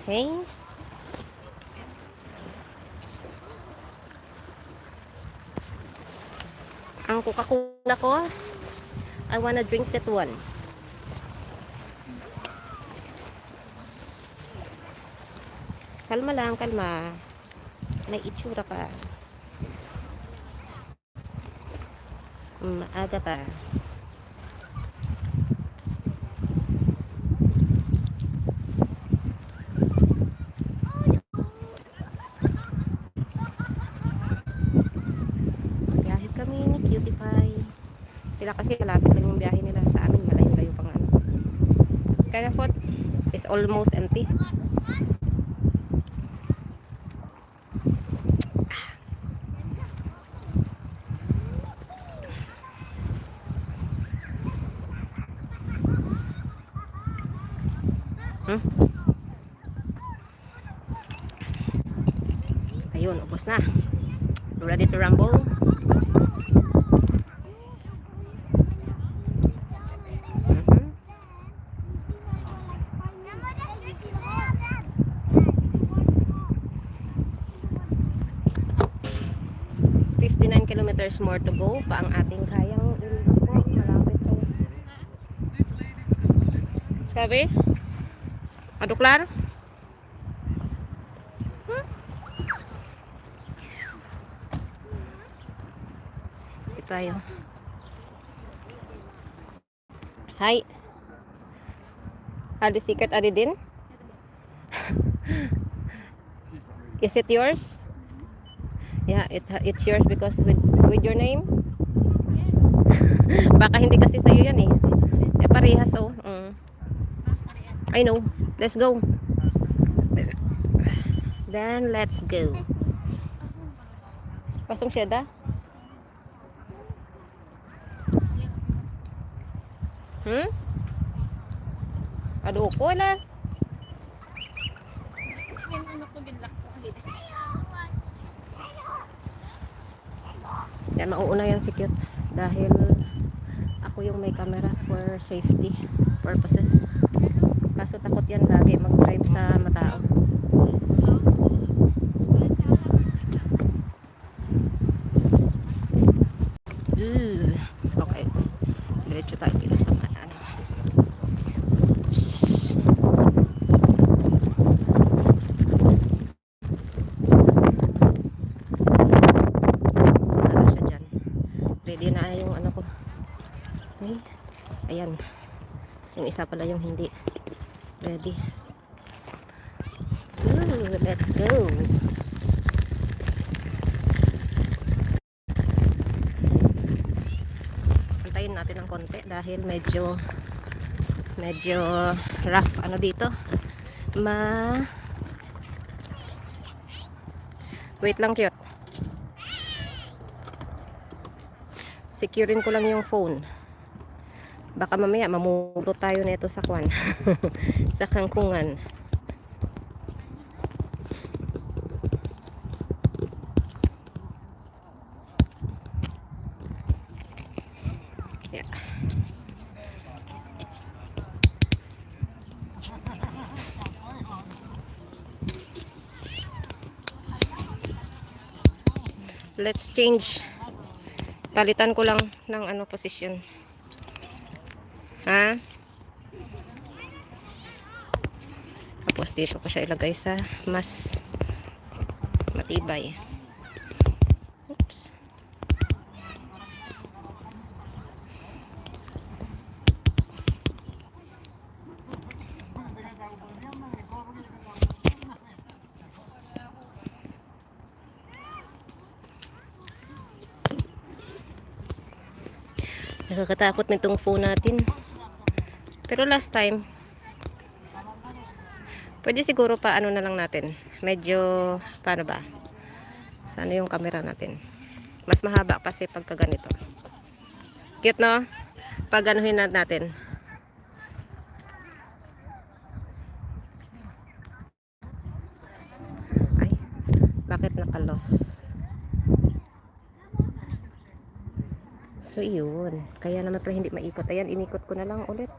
Okay? Ang Coca-Cola ko, I wanna drink that one. Kalma lang, kalma. May itsura ka. Maaga pa. Biyahe kami ni Cutie Pie. Sila kasi malapit lang yung biyahe nila. Sa amin, malayo-layo pang ano. Kaya food is almost empty. Ayun, ubos na. Ready to rumble? Mm-hmm. 59 kilometers more to go pa ang ating kayang ilako. Malapit to. Sabi? Aduklar? Ito tayo. Hi. Are the secret adi din? Is it yours? Yeah, it's yours because with your name. Baka hindi kasi sa'yo yan eh. Parehas oh. I know. Let's go. Then let's go. Pasong syeda? Aduh ko na. Yan, mauuna yan si Cute dahil ako yung may camera for safety purposes. Kaso takot yan lagi mag-drive sa matao. Okay. Diretso tayo dito sa ano. Ready na yung ano ko. Okay. Ayan. Yung isa pala yung hindi ready. Let's go. Antayin natin ng konti dahil medyo rough ano dito. Wait lang, Cute. Securein ko lang yung phone. Baka mamaya mamulot tayo nito sa kwan. Sa kangkungan. Yeah. Let's change. Palitan ko lang ng ano position. Ha? Tapos dito ko siya ilagay sa mas matibay. Oops. Nakakatakot nitong phone natin. Pero last time, pwede siguro pa ano na lang natin. Medyo, paano ba? Sana yung camera natin. Mas mahaba kasi pagka ganito. Cute, no? Pag anuhin natin. Ay, bakit nakalos? So, yun. Kaya naman pala hindi maikot. Ayan, inikot ko na lang ulit.